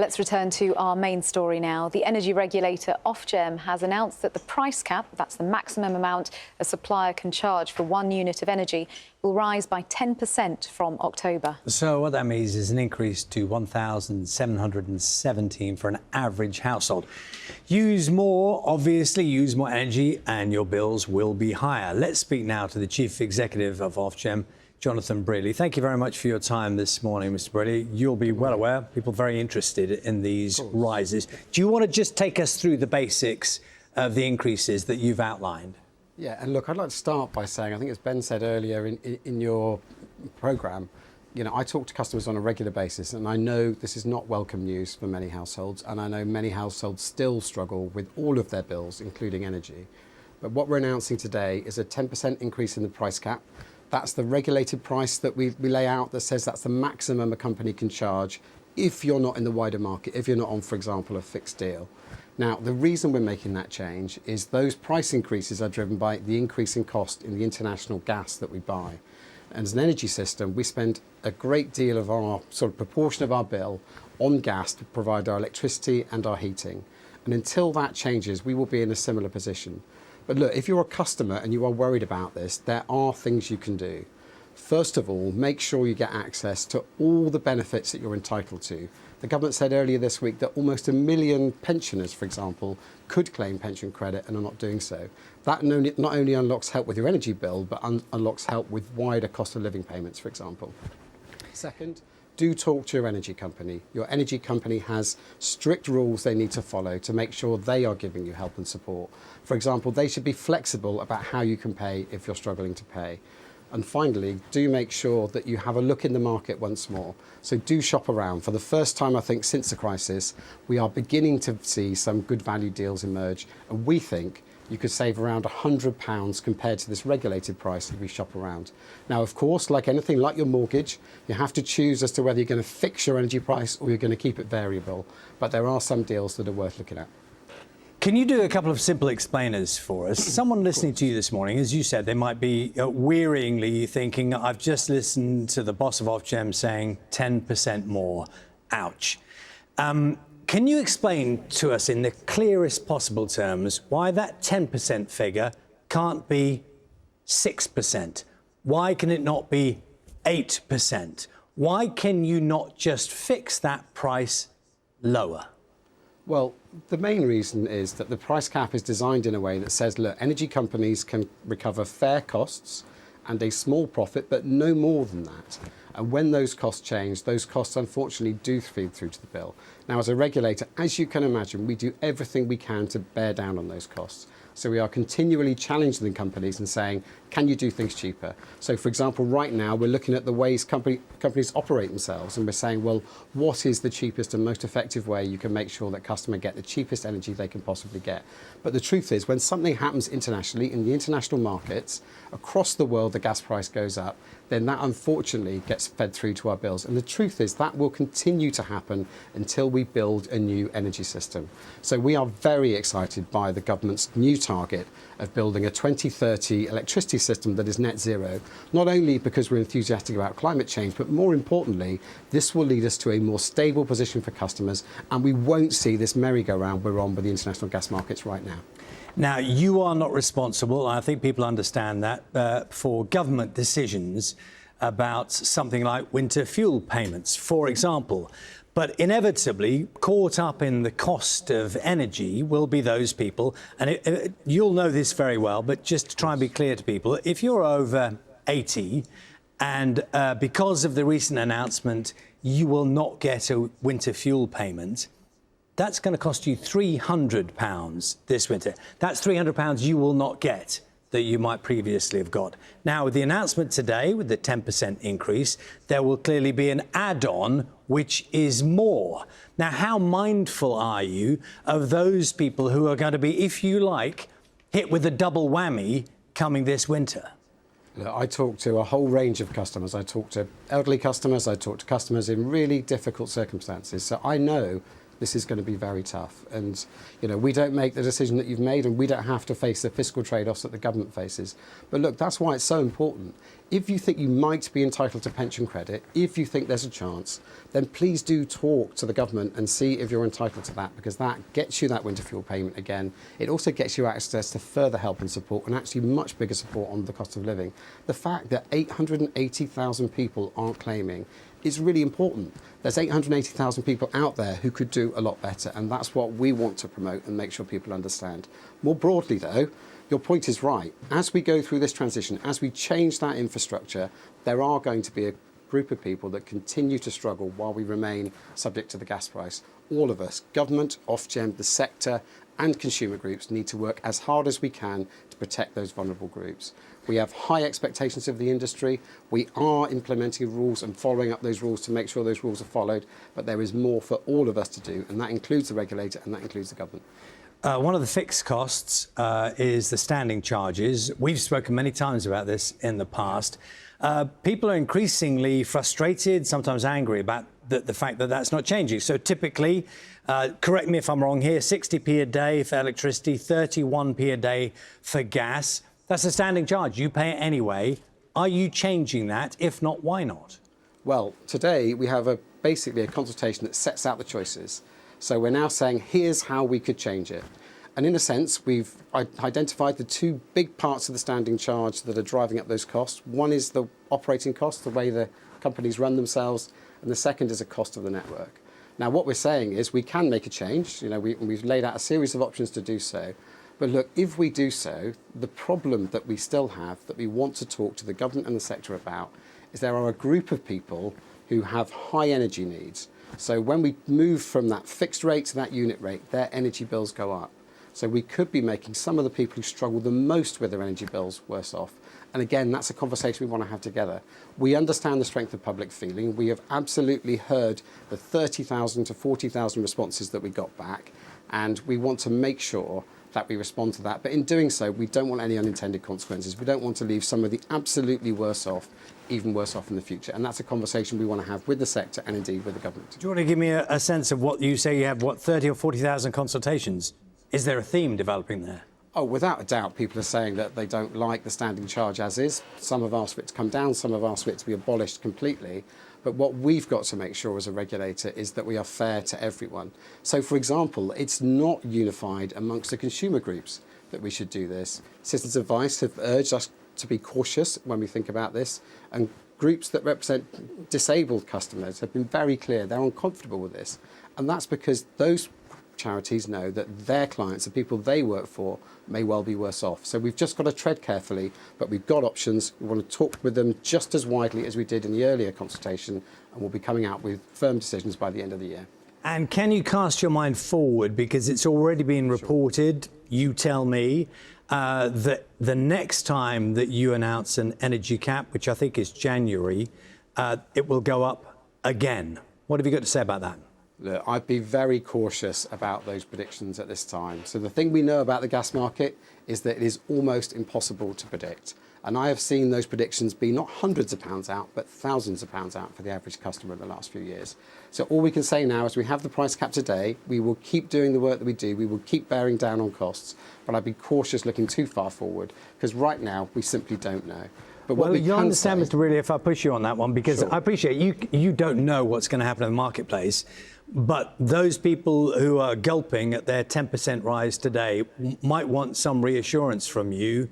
Well, let's return to our main story now. The energy regulator Ofgem has announced that the price cap, that's the maximum amount a supplier can charge for 1 unit of energy, will rise by 10% from October. So what that means is an increase to $1,717 for an average household. Use more, obviously, use more energy and your bills will be higher. Let's speak now to the Chief Executive of Ofgem, Jonathan Brearley. Thank you very much for your time this morning, Mr. Brearley. You'll be well aware, people very interested in these rises. Do you want to just take us through the basics of the increases that you've outlined? Yeah, and look, I'd like to start by saying, I think as Ben said earlier in your programme, you know, I talk to customers on a regular basis, and I know this is not welcome news for many households, and I know many households still struggle with all of their bills, including energy. But what we're announcing today is a 10% increase in the price cap. That's the regulated price that we lay out that says that's the maximum a company can charge if you're not in the wider market, if you're not on, for example, a fixed deal. Now, the reason we're making that change is those price increases are driven by the increase in cost in the international gas that we buy. And as an energy system, we spend a great deal of our sort of proportion of our bill on gas to provide our electricity and our heating. And until that changes, we will be in a similar position. But look, if you're a customer and you are worried about this, there are things you can do. First of all, make sure you get access to all the benefits that you're entitled to. The government said earlier this week that almost 1 million pensioners, for example, could claim pension credit and are not doing so. That not only unlocks help with your energy bill, but unlocks help with wider cost of living payments, for example. Second, do talk to your energy company. Your energy company has strict rules they need to follow to make sure they are giving you help and support. For example, they should be flexible about how you can pay if you're struggling to pay. And finally, do make sure that you have a look in the market once more. So do shop around. For the first time, I think, since the crisis, we are beginning to see some good value deals emerge. And we think you could save around £100 compared to this regulated price if we shop around. Now, of course, like anything, like your mortgage, you have to choose as to whether you're going to fix your energy price or you're going to keep it variable. But there are some deals that are worth looking at. Can you do a couple of simple explainers for us? Someone listening to you this morning, as you said, they might be wearyingly thinking, I've just listened to the boss of Ofgem saying 10% more. Ouch. Can you explain to us in the clearest possible terms why that 10% figure can't be 6%? Why can it not be 8%? Why can you not just fix that price lower? Well, the main reason is that the price cap is designed in a way that says, look, energy companies can recover fair costs and a small profit, but no more than that. And when those costs change, those costs unfortunately do feed through to the bill. Now, as a regulator, as you can imagine, we do everything we can to bear down on those costs. So we are continually challenging the companies and saying, can you do things cheaper? So, for example, right now, we're looking at the ways companies operate themselves, and we're saying, well, what is the cheapest and most effective way you can make sure that customers get the cheapest energy they can possibly get? But the truth is, when something happens internationally, in the international markets, across the world, the gas price goes up, then that unfortunately gets fed through to our bills. And the truth is that will continue to happen until we build a new energy system. So we are very excited by the government's new target of building a 2030 electricity system that is net zero, not only because we're enthusiastic about climate change, but more importantly, this will lead us to a more stable position for customers, and we won't see this merry-go-round we're on with the international gas markets right now. Now, you are not responsible, I think people understand that, for government decisions about something like winter fuel payments, for example. But inevitably, caught up in the cost of energy will be those people, and you'll know this very well, but just to try and be clear to people, if you're over 80 and because of the recent announcement, you will not get a winter fuel payment, that's going to cost you £300 this winter. That's £300 you will not get that you might previously have got. Now, with the announcement today, with the 10% increase, there will clearly be an add-on, which is more. Now, how mindful are you of those people who are going to be, if you like, hit with a double whammy coming this winter? I talk to a whole range of customers. I talk to elderly customers, I talk to customers in really difficult circumstances. So I know this is going to be very tough. And, we don't make the decision that you've made, and we don't have to face the fiscal trade-offs that the government faces. But look, that's why it's so important. If you think you might be entitled to pension credit, if you think there's a chance, then please do talk to the government and see if you're entitled to that, because that gets you that winter fuel payment again. It also gets you access to further help and support, and actually much bigger support on the cost of living. The fact that 880,000 people aren't claiming is really important. There's 880,000 people out there who could do a lot better, and that's what we want to promote and make sure people understand. More broadly, though, your point is right. As we go through this transition, as we change that infrastructure, there are going to be a group of people that continue to struggle while we remain subject to the gas price. All of us, government, Ofgem, the sector, and consumer groups need to work as hard as we can to protect those vulnerable groups. We have high expectations of the industry. We are implementing rules and following up those rules to make sure those rules are followed, but there is more for all of us to do, and that includes the regulator and that includes the government. One of the fixed costs is the standing charges. We've spoken many times about this in the past. People are increasingly frustrated, sometimes angry about the fact that that's not changing. So typically, correct me if I'm wrong here, 60p a day for electricity, 31p a day for gas. That's a standing charge. You pay it anyway. Are you changing that? If not, why not? Well, today we have basically a consultation that sets out the choices. So we're now saying, here's how we could change it. And in a sense, we've identified the two big parts of the standing charge that are driving up those costs. One is the operating cost, the way the companies run themselves, and the second is a cost of the network. Now, what we're saying is we can make a change. We've laid out a series of options to do so. But look, if we do so, the problem that we still have, that we want to talk to the government and the sector about, is there are a group of people who have high energy needs. So when we move from that fixed rate to that unit rate, their energy bills go up. So we could be making some of the people who struggle the most with their energy bills worse off. And again, that's a conversation we want to have together. We understand the strength of public feeling. We have absolutely heard the 30,000 to 40,000 responses that we got back. And we want to make sure that we respond to that. But in doing so, we don't want any unintended consequences. We don't want to leave some of the absolutely worse off even worse off in the future. And that's a conversation we want to have with the sector and indeed with the government. Do you want to give me a sense of what you say you have, 30 or 40,000 consultations? Is there a theme developing there? Oh, without a doubt, people are saying that they don't like the standing charge as is. Some have asked for it to come down, some have asked for it to be abolished completely. But what we've got to make sure as a regulator is that we are fair to everyone. So, for example, it's not unified amongst the consumer groups that we should do this. Citizens Advice have urged us to be cautious when we think about this, and groups that represent disabled customers have been very clear they're uncomfortable with this. And that's because those charities know that their clients, the people they work for, may well be worse off. So we've just got to tread carefully, but we've got options. We want to talk with them just as widely as we did in the earlier consultation, and we'll be coming out with firm decisions by the end of the year. And can you cast your mind forward, because it's already been reported, you tell me, that the next time that you announce an energy cap, which I think is January, it will go up again. What have you got to say about that? Look, I'd be very cautious about those predictions at this time. So the thing we know about the gas market is that it is almost impossible to predict. And I have seen those predictions be not hundreds of pounds out, but thousands of pounds out for the average customer in the last few years. So all we can say now is we have the price cap today. We will keep doing the work that we do. We will keep bearing down on costs. But I'd be cautious looking too far forward, because right now we simply don't know. But what we you'll can understand, say, Mr. Brearley, if I push you on that one, because Sure. I appreciate you don't know what's going to happen in the marketplace. But those people who are gulping at their 10% rise today might want some reassurance from you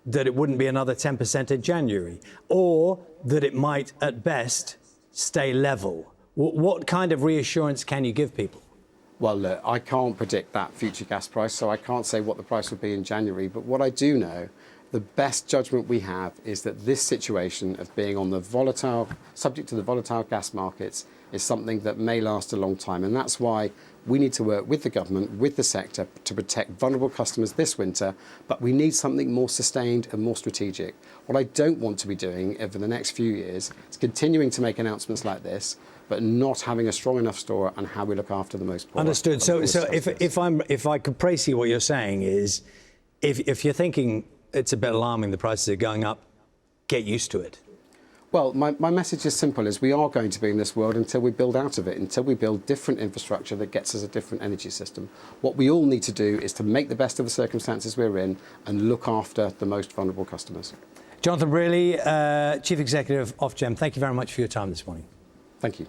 that it wouldn't be another 10% in January, or that it might, at best, stay level. What kind of reassurance can you give people? Well, look, I can't predict that future gas price, so I can't say what the price will be in January. But what I do know, the best judgment we have is that this situation of being on the volatile, subject to the volatile gas markets, is something that may last a long time. And that's why we need to work with the government, with the sector, to protect vulnerable customers this winter. But we need something more sustained and more strategic. What I don't want to be doing over the next few years is continuing to make announcements like this, but not having a strong enough story on how we look after the most poor. Understood. So if I could praise you, what you're saying is, if you're thinking it's a bit alarming, the prices are going up, get used to it. Well, my message is simple, is we are going to be in this world until we build out of it, until we build different infrastructure that gets us a different energy system. What we all need to do is to make the best of the circumstances we're in and look after the most vulnerable customers. Jonathan Brearley, Chief Executive of Ofgem, thank you very much for your time this morning. Thank you.